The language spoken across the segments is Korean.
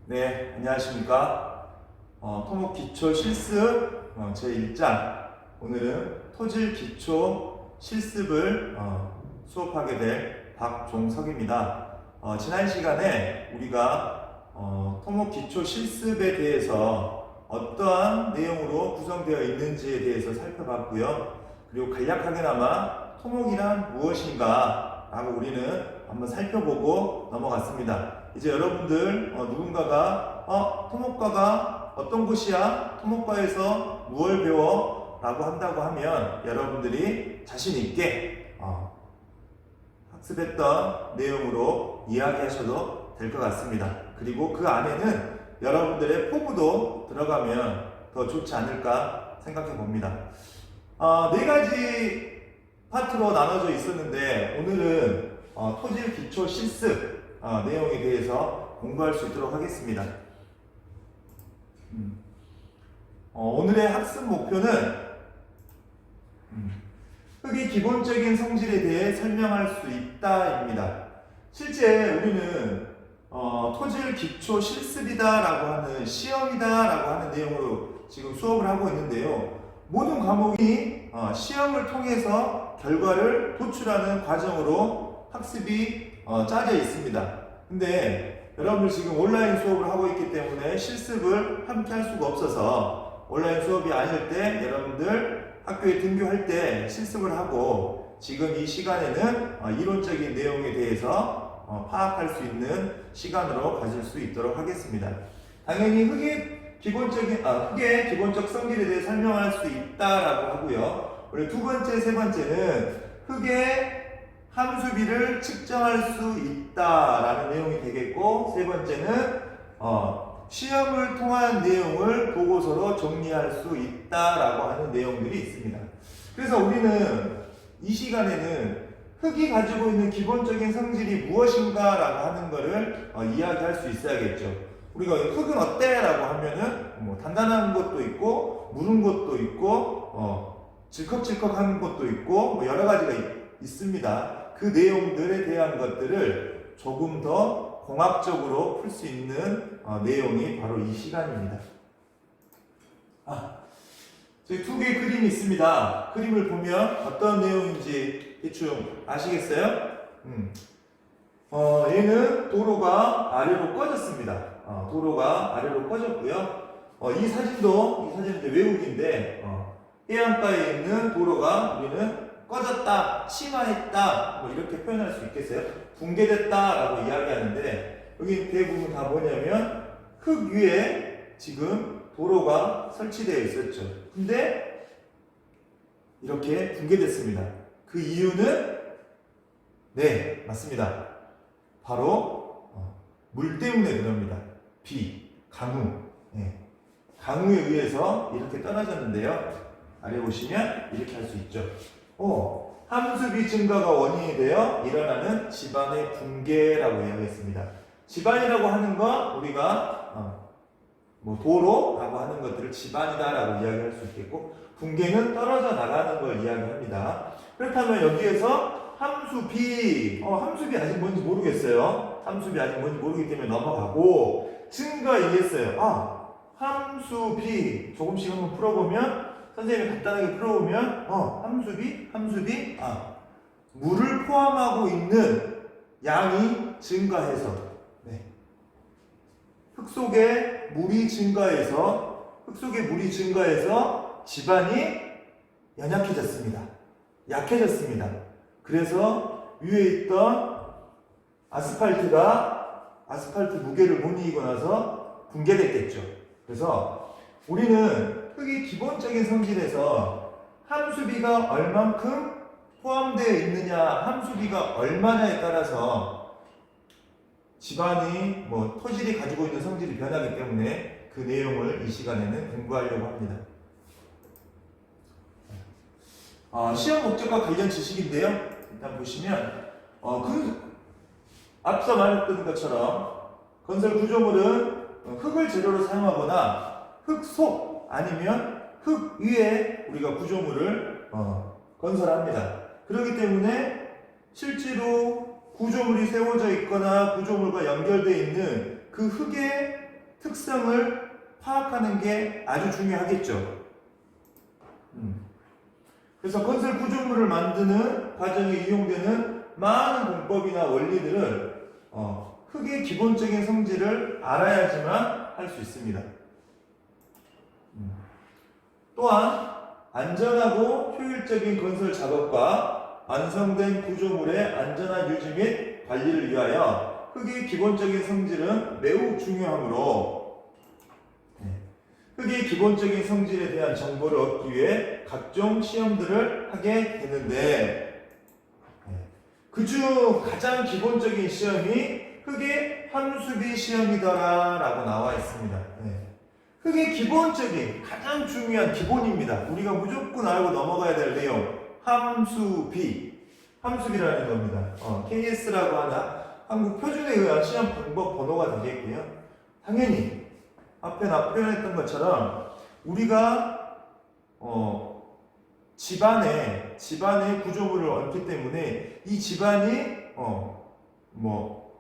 네, 안녕하십니까. 토목 기초 실습 제1장. 오늘은 토질 기초 실습을 수업하게 될 박종석입니다. 지난 시간에 우리가 토목 기초 실습에 대해서 어떠한 내용으로 구성되어 있는지에 대해서 살펴봤고요. 그리고 간략하게나마 토목이란 무엇인가 라고 우리는 한번 살펴보고 넘어갔습니다. 이제 여러분들 누군가가 토목과가 어떤 곳이야? 토목과에서 무엇을 배워? 라고 한다고 하면 여러분들이 자신 있게 학습했던 내용으로 이야기하셔도 될 것 같습니다. 그리고 그 안에는 여러분들의 포부도 들어가면 더 좋지 않을까 생각해 봅니다. 네 가지 파트로 나눠져 있었는데 오늘은 토질 기초 실습 내용에 대해서 공부할 수 있도록 하겠습니다. 오늘의 학습 목표는 흙의 기본적인 성질에 대해 설명할 수 있다입니다. 실제 우리는 토질 기초 실습이다 라고 하는 시험이다 라고 하는 내용으로 지금 수업을 하고 있는데요. 모든 과목이 시험을 통해서 결과를 도출하는 과정으로 학습이 짜져 있습니다. 근데 여러분들 지금 온라인 수업을 하고 있기 때문에 실습을 함께 할 수가 없어서 온라인 수업이 아닐 때 여러분들 학교에 등교할 때 실습을 하고 지금 이 시간에는 이론적인 내용에 대해서 파악할 수 있는 시간으로 가질 수 있도록 하겠습니다. 당연히 흙의 기본적 성질에 대해 설명할 수 있다라고 하고요. 우리 두 번째, 세 번째는 흙의 함수비를 측정할 수 있다라는 내용이 되겠고, 세 번째는 시험을 통한 내용을 보고서로 정리할 수 있다라고 하는 내용들이 있습니다. 그래서 우리는 이 시간에는 흙이 가지고 있는 기본적인 성질이 무엇인가라고 하는 것을 이야기할 수 있어야겠죠. 우리가 흙은 어때? 라고 하면은 뭐 단단한 것도 있고 무른 것도 있고 질컥질컥한 것도 있고 뭐 여러 가지가 있습니다. 그 내용들에 대한 것들을 조금 더 공학적으로 풀 수 있는 내용이 바로 이 시간입니다. 저희 두 개의 그림이 있습니다. 그림을 보면 어떤 내용인지 대충 아시겠어요? 얘는 도로가 아래로 꺼졌습니다. 도로가 아래로 꺼졌고요. 이 사진도 외국인데 해안가에 있는 도로가 우리는 꺼졌다, 침하했다 뭐 이렇게 표현할 수 있겠어요? 붕괴됐다 라고 이야기하는데 여기 대부분 다 뭐냐면 흙 위에 지금 도로가 설치되어 있었죠. 근데 이렇게 붕괴됐습니다. 그 이유는 네, 맞습니다. 바로 물 때문에 그럽니다. 비, 강우. 네. 강우에 의해서 이렇게 떨어졌는데요. 아래 보시면 이렇게 할 수 있죠. 함수비 증가가 원인이 되어 일어나는 지반의 붕괴라고 이야기했습니다. 지반이라고 하는 건 우리가 뭐 도로라고 하는 것들을 지반이다라고 이야기할 수 있겠고, 붕괴는 떨어져 나가는 걸 이야기합니다. 그렇다면 여기에서 함수비 아직 뭔지 모르겠어요. 함수비 아직 뭔지 모르기 때문에 넘어가고, 증가 이해했어요. 함수비 조금씩 한번 풀어보면, 선생님이 간단하게 풀어보면 함수비 물을 포함하고 있는 양이 증가해서 흙 속에 물이 증가해서 지반이 연약해졌습니다. 약해졌습니다. 그래서 위에 있던 아스팔트 무게를 못 이기고 나서 붕괴됐겠죠. 그래서 우리는 흙의 기본적인 성질에서 함수비가 얼만큼 포함되어 있느냐, 함수비가 얼마냐에 따라서 지반이 토질이 가지고 있는 성질이 변하기 때문에 그 내용을 이 시간에는 공부하려고 합니다. 시험 목적과 관련 지식인데요. 일단 보시면 앞서 말했던 것처럼 건설 구조물은 흙을 재료로 사용하거나 흙 속 아니면 흙 위에 우리가 구조물을 건설합니다. 그렇기 때문에 실제로 구조물이 세워져 있거나 구조물과 연결되어 있는 그 흙의 특성을 파악하는 게 아주 중요하겠죠. 그래서 건설 구조물을 만드는 과정에 이용되는 많은 공법이나 원리들을 흙의 기본적인 성질을 알아야지만 할 수 있습니다. 또한 안전하고 효율적인 건설 작업과 완성된 구조물의 안전한 유지 및 관리를 위하여 흙의 기본적인 성질은 매우 중요하므로 흙의 기본적인 성질에 대한 정보를 얻기 위해 각종 시험들을 하게 되는데 그중 가장 기본적인 시험이 흙의 함수비 시험이더라 라고 나와 있습니다. 흙의 기본적인 가장 중요한 기본입니다. 우리가 무조건 알고 넘어가야 될 내용 함수비라는 겁니다. KS라고 하나 한국 표준에 의한 시험 방법 번호가 되겠고요. 당연히 앞에 나 표현했던 것처럼 우리가 집안에 구조물을 얹기 때문에 이 집안이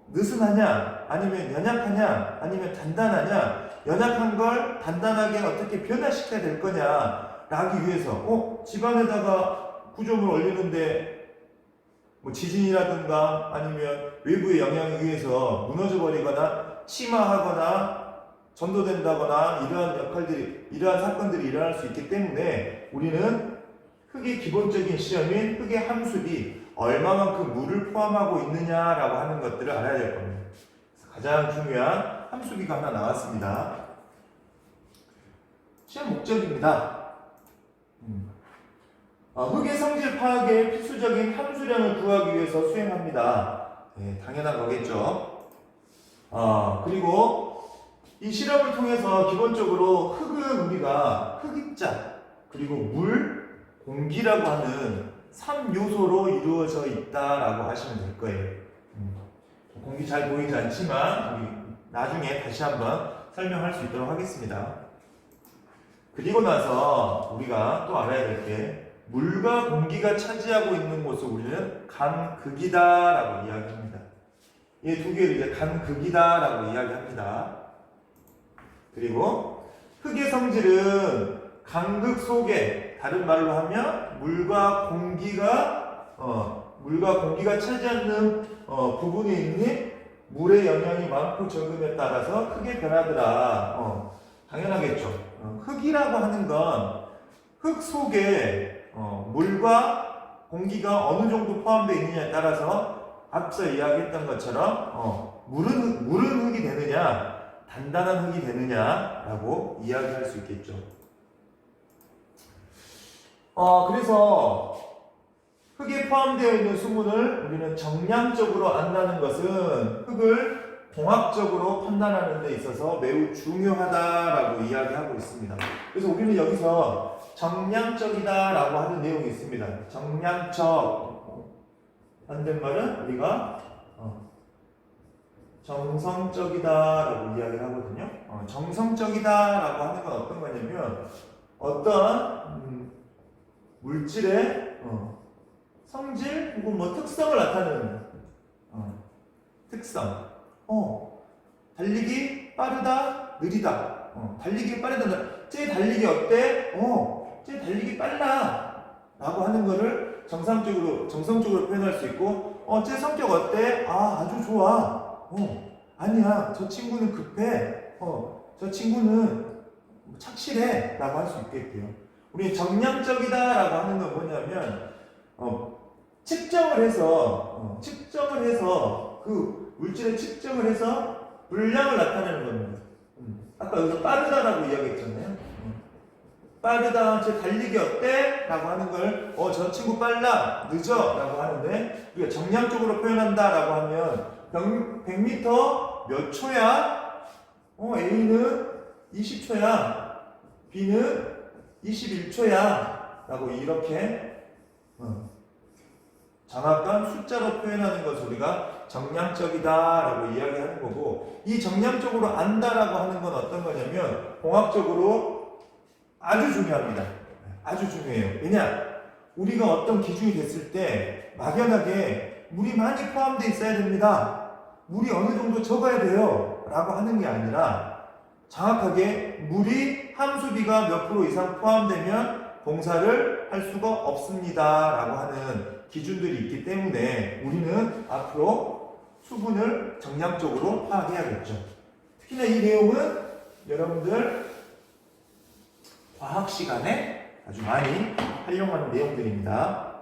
느슨하냐 아니면 연약하냐 아니면 단단하냐, 연약한 걸 단단하게 어떻게 변화시켜야 될 거냐 라기 위해서 집안에다가 구조물 올리는데 지진이라든가 아니면 외부의 영향에 의해서 무너져 버리거나 침하하거나 전도된다거나 이러한 사건들이 일어날 수 있기 때문에 우리는 흙의 기본적인 시험인 흙의 함수비, 얼마만큼 물을 포함하고 있느냐라고 하는 것들을 알아야 될 겁니다. 가장 중요한 함수비가 하나 나왔습니다. 시험 목적입니다. 흙의 성질 파악에 필수적인 함수량을 구하기 위해서 수행합니다. 당연한 거겠죠. 그리고 이 실험을 통해서 기본적으로 흙은 우리가 흙입자, 그리고 물, 공기라고 하는 3요소로 이루어져 있다라고 하시면 될 거예요. 공기 잘 보이지 않지만 우리 나중에 다시 한번 설명할 수 있도록 하겠습니다. 그리고 나서 우리가 또 알아야 될 게 물과 공기가 차지하고 있는 곳을 우리는 간극이다라고 이야기합니다. 이 두 개를 이제 간극이다라고 이야기합니다. 그리고 흙의 성질은 간극 속에, 다른 말로 하면 물과 공기가 차지 않는 부분에 있는 물의 영향이 많고 적음에 따라서 크게 변하더라. 당연하겠죠. 흙이라고 하는 건 흙 속에 물과 공기가 어느 정도 포함되어 있느냐에 따라서 앞서 이야기했던 것처럼 물은 흙이 되느냐, 단단한 흙이 되느냐라고 이야기할 수 있겠죠. 그래서 흙에 포함되어 있는 수분을 우리는 정량적으로 안다는 것은 흙을 공학적으로 판단하는 데 있어서 매우 중요하다라고 이야기하고 있습니다. 그래서 우리는 여기서 정량적이다라고 하는 내용이 있습니다. 정량적, 반대말은 우리가 정성적이다라고 이야기를 하거든요. 정성적이다라고 하는 건 어떤 거냐면 어떤 물질의 성질 혹은 특성을 나타내는 특성. 달리기 빠르다, 느리다. 달리기 빠르다. 쟤 달리기 어때? 쟤 달리기 빨라. 라고 하는 거를 정성적으로 표현할 수 있고, 쟤 성격 어때? 아주 좋아. 아니야. 저 친구는 급해. 저 친구는 착실해. 라고 할 수 있겠고요. 우리 정량적이다. 라고 하는 건 뭐냐면, 측정을 해서 그 물질의 측정을 해서 분량을 나타내는 겁니다. 아까 여기서 빠르다라고 이야기했잖아요. 빠르다, 제 달리기 어때? 라고 하는 걸 저 친구 빨라, 늦어 라고 하는데 우리가 정량적으로 표현한다 라고 하면 100m 몇 초야? A는 20초야, B는 21초야 라고 이렇게 정확한 숫자로 표현하는 것을 우리가 정량적이다라고 이야기하는 거고, 이 정량적으로 안다라고 하는 건 어떤 거냐면 공학적으로 아주 중요합니다. 아주 중요해요. 왜냐? 우리가 어떤 기준이 됐을 때 막연하게 물이 많이 포함되어 있어야 됩니다. 물이 어느 정도 적어야 돼요. 라고 하는 게 아니라 정확하게 물이 함수비가 몇 프로 이상 포함되면 공사를 할 수가 없습니다 라고 하는 기준들이 있기 때문에 우리는 앞으로 수분을 정량적으로 파악해야겠죠. 특히나 이 내용은 여러분들 과학 시간에 아주 많이 활용하는 내용들입니다.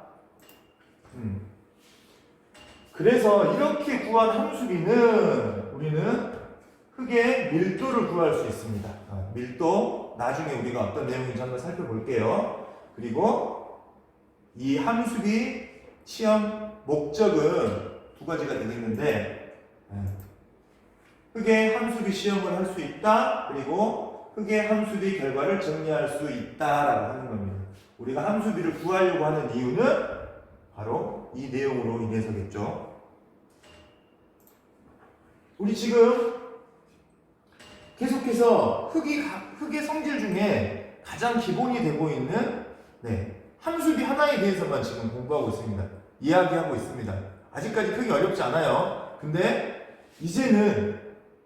그래서 이렇게 구한 함수비는 우리는 흙의 밀도를 구할 수 있습니다. 밀도 나중에 우리가 어떤 내용인지 한번 살펴볼게요. 그리고 이 함수비 시험 목적은 두 가지가 되겠는데 흙의 함수비 시험을 할 수 있다. 그리고 흙의 함수비 결과를 정리할 수 있다라고 하는 겁니다. 우리가 함수비를 구하려고 하는 이유는 바로 이 내용으로 인해서겠죠. 우리 지금 계속해서 흙의 성질 중에 가장 기본이 되고 있는 함수비 하나에 대해서만 지금 공부하고 있습니다. 이야기하고 있습니다. 아직까지 크게 어렵지 않아요. 근데 이제는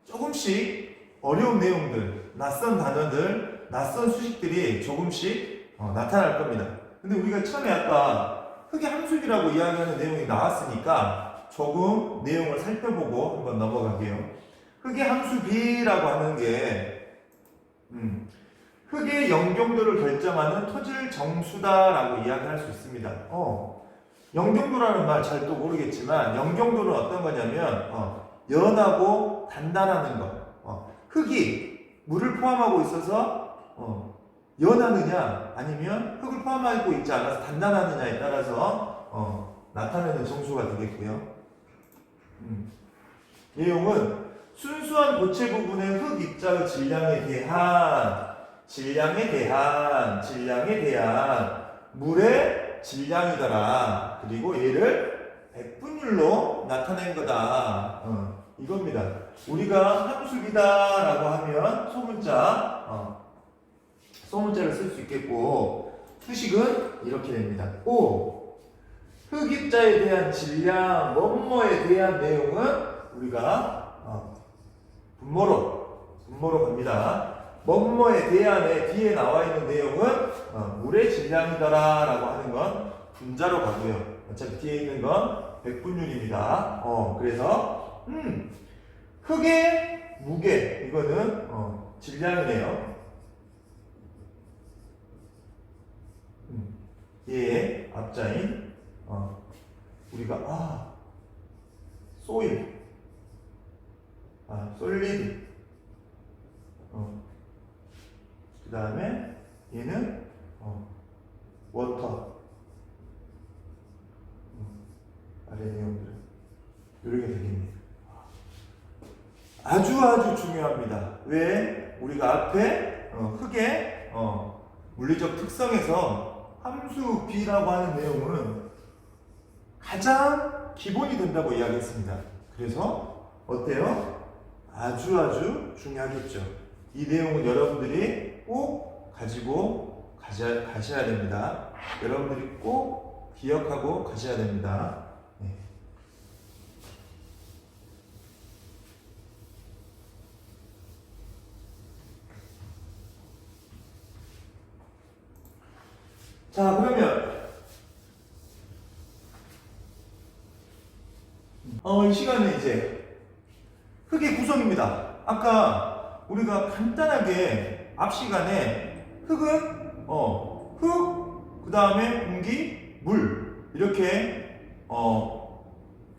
조금씩 어려운 내용들, 낯선 단어들, 낯선 수식들이 조금씩 나타날 겁니다. 근데 우리가 처음에 아까 흙의 함수비라고 이야기하는 내용이 나왔으니까 조금 내용을 살펴보고 한번 넘어갈게요. 흙의 함수비라고 하는 게 흙의 영경도를 결정하는 토질 정수다라고 이야기할 수 있습니다. 영경도라는 말 잘 또 모르겠지만 영경도는 어떤 거냐면 연하고 단단하는 것. 흙이 물을 포함하고 있어서 연하느냐 아니면 흙을 포함하고 있지 않아서 단단하느냐에 따라서 나타내는 정수가 되겠고요. 내용은 순수한 고체 부분의 흙 입자의 질량에 대한 물의 질량이더라. 그리고 얘를 백분율로 나타낸 거다. 이겁니다. 우리가 함수비다라고 하면 소문자를 쓸 수 있겠고 수식은 이렇게 됩니다. 흙 입자에 대한 질량, 뭐뭐에 대한 내용은 우리가 분모로 갑니다. 뭐뭐에 대한에 뒤에 나와 있는 내용은 물의 질량이더라 라고 하는 건 분자로 가고요. 어차피 뒤에 있는 건 백분율입니다. 그래서 흙의 무게 이거는 질량이네요. 얘의 앞자인 우리가 소일 솔리드 그 다음에 얘는 워터 아래 내용들은 이렇게 되겠네요. 아주 중요합니다. 왜? 우리가 앞에 흙의 물리적 특성에서 함수비라고 하는 내용은 가장 기본이 된다고 이야기했습니다. 그래서 어때요? 아주 중요하겠죠. 이 내용은 여러분들이 꼭 가지고 가셔야 됩니다. 여러분들이 꼭 기억하고 가셔야 됩니다. 자, 그러면 이 시간은 이제 흙의 구성입니다. 아까 우리가 간단하게 앞 시간에 흙은 흙, 그 다음에 공기, 물 이렇게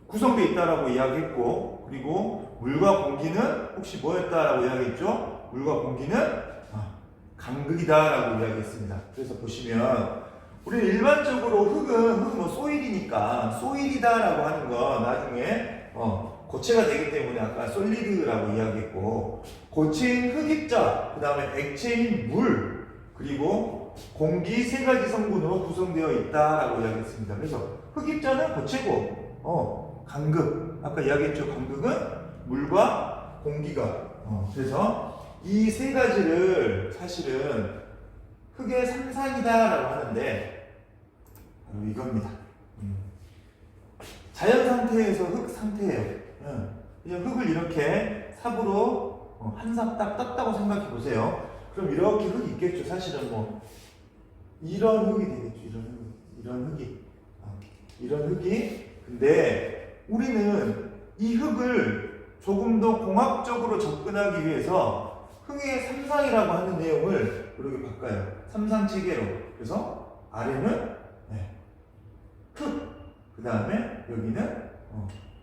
구성되어 있다라고 이야기했고, 그리고 물과 공기는 혹시 뭐였다라고 이야기했죠? 물과 공기는 강극이다라고 이야기했습니다. 그래서 보시면 우리 일반적으로 흙은 소일이니까 소일이다라고 하는 건 나중에 고체가 되기 때문에 아까 솔리드라고 이야기했고, 고체인 흙입자, 그 다음에 액체인 물, 그리고 공기 세 가지 성분으로 구성되어 있다라고 이야기했습니다. 그래서 흙입자는 고체고, 강극, 아까 이야기했죠. 강극은 물과 공기가. 그래서 이 세 가지를 사실은 흙의 상상이다라고 하는데 바로 이겁니다. 자연 상태에서 흙 상태예요. 그냥 흙을 이렇게 삽으로 한 삽 딱 떴다고 생각해 보세요. 그럼 이렇게 흙이 있겠죠. 사실은 뭐 이런 흙이 되겠죠. 이런 흙이 이런 흙이. 근데 우리는 이 흙을 조금 더 공학적으로 접근하기 위해서 흙의 삼상이라고 하는 내용을 이렇게 바꿔요. 삼상체계로. 그래서 아래는 흙, 그 다음에 여기는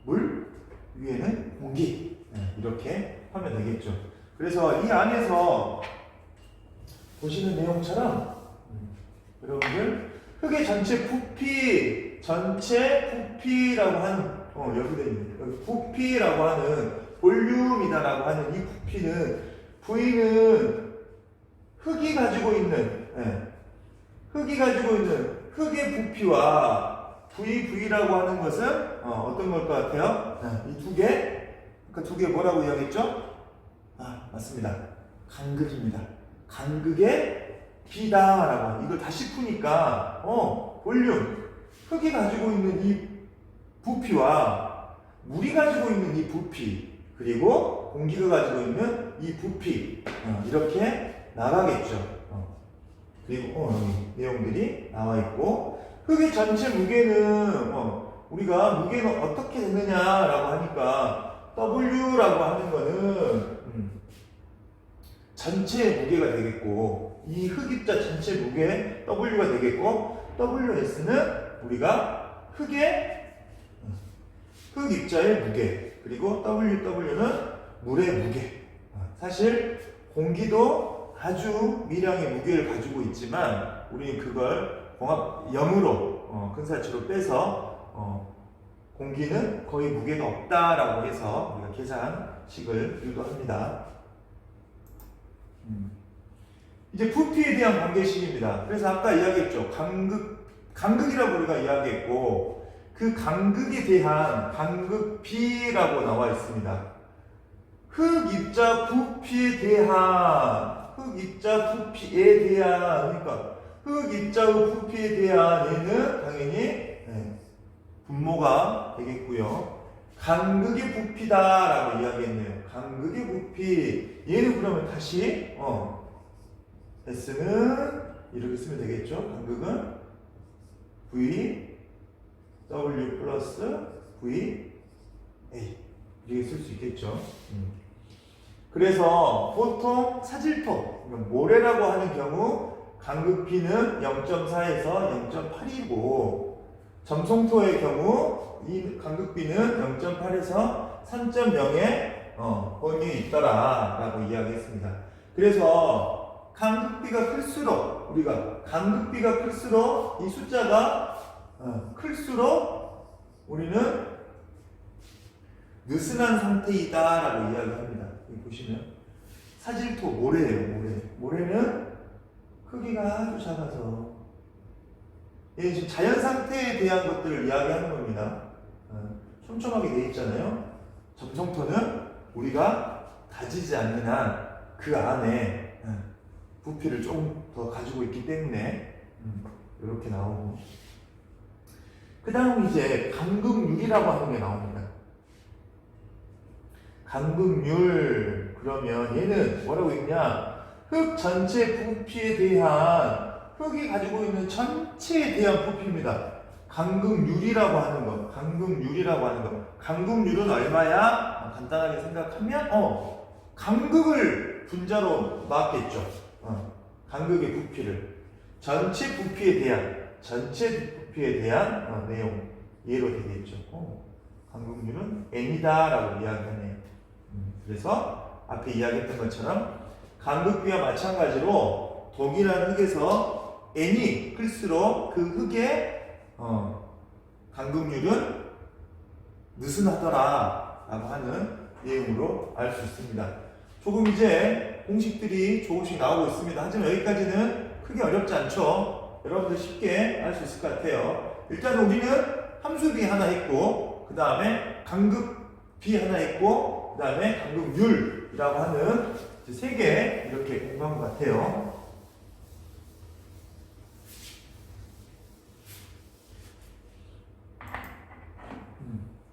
물, 위에는 공기. 이렇게 하면 되겠죠. 그래서 이 안에서 보시는 내용처럼 여러분들 흙의 전체 부피라고 하는 여기 돼 있는 여기 부피라고 하는 볼륨이다라고 하는 이 부피는 V는 흙이 가지고 있는 흙의 부피와 V라고 하는 것은 어떤 걸 것 같아요? 이 두 개, 그 두 개 뭐라고 이야기했죠? 맞습니다. 간극입니다. 간극의 B다라고 하는, 이걸 다시 푸니까 볼륨, 흙이 가지고 있는 이 부피와 물이 가지고 있는 이 부피, 그리고 공기가 가지고 있는 이 부피, 이렇게 나가겠죠. 그리고 여기 내용들이 나와 있고, 흙의 전체 무게는 우리가 무게는 어떻게 되느냐라고 하니까 W라고 하는 거는 전체 무게가 되겠고, 이 흙입자 전체 무게 W가 되겠고, WS는 우리가 흙입자의 무게, 그리고 WW는 물의 무게. 사실 공기도 아주 미량의 무게를 가지고 있지만 우리는 그걸 공학 0으로 근사치로 빼서 공기는 거의 무게가 없다라고 해서 우리가 계산식을 유도합니다. 이제 부피에 대한 관계식입니다. 그래서 아까 이야기했죠. 간극이라고 우리가 이야기했고, 그 간극에 대한 간극비라고 나와 있습니다. 흙입자 부피에 대한, 그러니까 흙입자의 부피에 대한 얘는 당연히 분모가 되겠고요. 간극의 부피다라고 이야기했네요. 간극의 부피. 얘는 그러면 다시 S는 이렇게 쓰면 되겠죠. 간극은 V W 플러스 V A 이렇게 쓸 수 있겠죠. 그래서 보통 사질토, 모래라고 하는 경우 간극비는 0.4에서 0.8이고, 점성토의 경우 이 간극비는 0.8에서 3.0의 범위에 있더라라고 이야기했습니다. 그래서 간극비가 클수록 이 숫자가 클수록 우리는 느슨한 상태이다라고 이야기합니다. 여기 보시면 사질토 모래예요. 모래는 크기가 아주 작아서, 지금 자연 상태에 대한 것들을 이야기하는 겁니다. 촘촘하게 되어 있잖아요. 점성토는 우리가 다지지 않는 한 그 안에 부피를 조금 더 가지고 있기 때문에 이렇게 나오고, 그 다음 이제 간극률이라고 하는 게 나옵니다. 간극률, 그러면 얘는 뭐라고 있냐? 흙 전체 부피에 대한, 흙이 가지고 있는 전체에 대한 부피입니다. 간극률이라고 하는 거. 간극률은 얼마야? 간단하게 생각하면 간극을 분자로 맞겠죠. 간극의 부피를 전체 부피에 대한 내용 예로 되겠죠. 간극률은 n이다라고 이야기하네요. 그래서 앞에 이야기했던 것처럼 간극비와 마찬가지로 동일한 흙에서 n이 클수록 그 흙의 간극률은 느슨하더라라고 하는 내용으로 알 수 있습니다. 조금 이제 공식들이 조금씩 나오고 있습니다. 하지만 여기까지는 크게 어렵지 않죠. 여러분들 쉽게 알 수 있을 것 같아요. 일단 우리는 함수비 하나 있고, 그 다음에 간극비 하나 있고, 그 다음에 간극률이라고 하는 세 개 이렇게 공부한 것 같아요.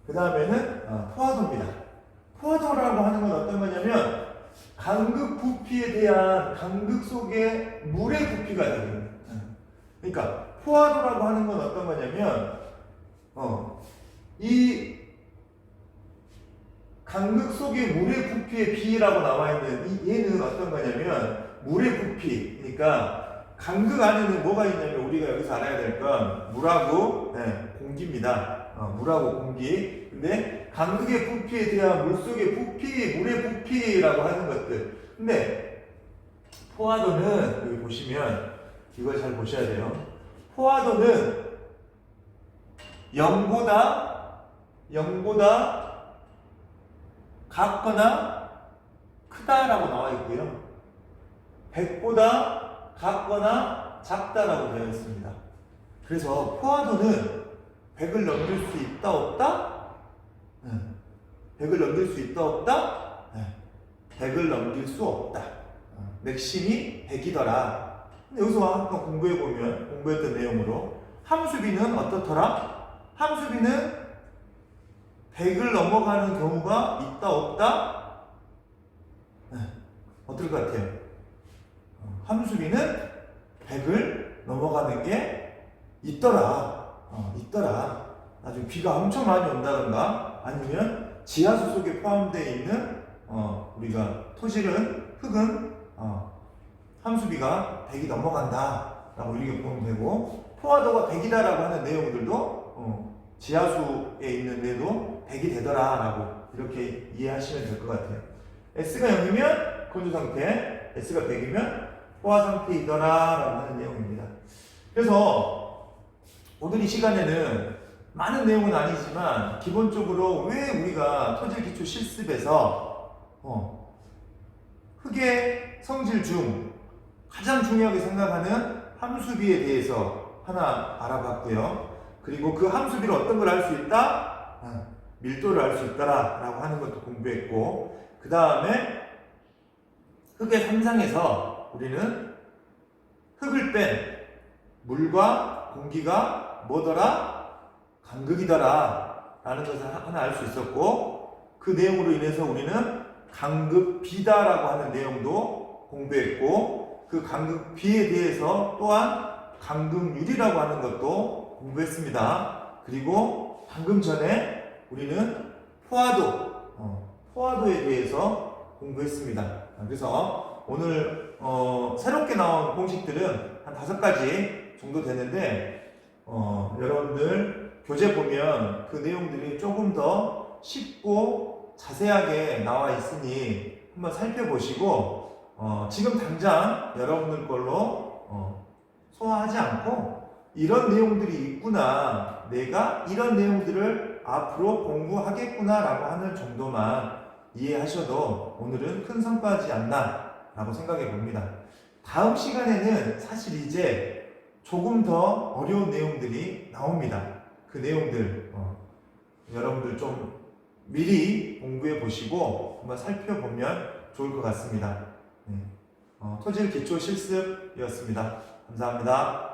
그 다음에는 포화도입니다. 포화도라고 하는 건 어떤 거냐면, 간극 부피에 대한 간극 속의 물의 부피가 되거든요. 그러니까 포화도라고 하는 건 어떤 거냐면 이 간극 속의 물의 부피의 비라고 나와 있는 얘는 어떤 거냐면 물의 부피. 그러니까 간극 안에는 뭐가 있냐면 우리가 여기서 알아야 될 건 물하고 공기입니다. 물하고 공기. 근데 간극의 부피에 대한 물속의 부피, 물의 부피라고 하는 것들. 근데 포화도는 여기 보시면 이걸 잘 보셔야 돼요. 포화도는 0보다 같거나 크다라고 나와 있고요. 100보다 같거나 작다라고 되어 있습니다. 그래서 포화도는 100을 넘길 수 있다 없다? 100을 넘길 수 있다 없다? 100을 넘길 수 없다. 맥심이 100이더라. 여기서 한번 공부해보면 공부했던 내용으로 함수비는 어떻더라? 함수비는 100을 넘어가는 경우가 있다 없다? 어떨 것 같아요? 함수비는 100을 넘어가는 게 있더라. 있더라. 나중에 비가 엄청 많이 온다던가 아니면 지하수 속에 포함되어 있는 우리가 토질은 흙은 함수비가 100이 넘어간다 라고 이렇게 보면 되고 포화도가 100이다 라고 하는 내용들도 지하수에 있는 데도 100이 되더라 라고 이렇게 이해하시면 될 것 같아요. S가 0이면 건조 상태, S가 100이면 포화 상태이더라 라고 하는 내용입니다. 그래서 오늘 이 시간에는 많은 내용은 아니지만 기본적으로 왜 우리가 토질 기초 실습에서 흙의 성질 중 가장 중요하게 생각하는 함수비에 대해서 하나 알아봤고요. 그리고 그 함수비로 어떤 걸 알 수 있다? 밀도를 알 수 있다라 라고 하는 것도 공부했고 그 다음에 흙의 3상에서 우리는 흙을 뺀 물과 공기가 뭐더라? 간극이더라 라는 것을 하나 알 수 있었고 그 내용으로 인해서 우리는 간극비다라고 하는 내용도 공부했고 그 간극비에 대해서 또한 간극률이라고 하는 것도 공부했습니다. 그리고 방금 전에 우리는 포화도에 대해서 공부했습니다. 그래서 오늘 새롭게 나온 공식들은 한 5가지 정도 되는데 여러분들 교재 보면 그 내용들이 조금 더 쉽고 자세하게 나와 있으니 한번 살펴보시고 지금 당장 여러분들 걸로 소화하지 않고 이런 내용들이 있구나, 내가 이런 내용들을 앞으로 공부하겠구나 라고 하는 정도만 이해하셔도 오늘은 큰 성과지 않나 라고 생각해 봅니다. 다음 시간에는 사실 이제 조금 더 어려운 내용들이 나옵니다. 그 내용들 여러분들 좀 미리 공부해 보시고 한번 살펴보면 좋을 것 같습니다. 토질 기초 실습이었습니다. 감사합니다.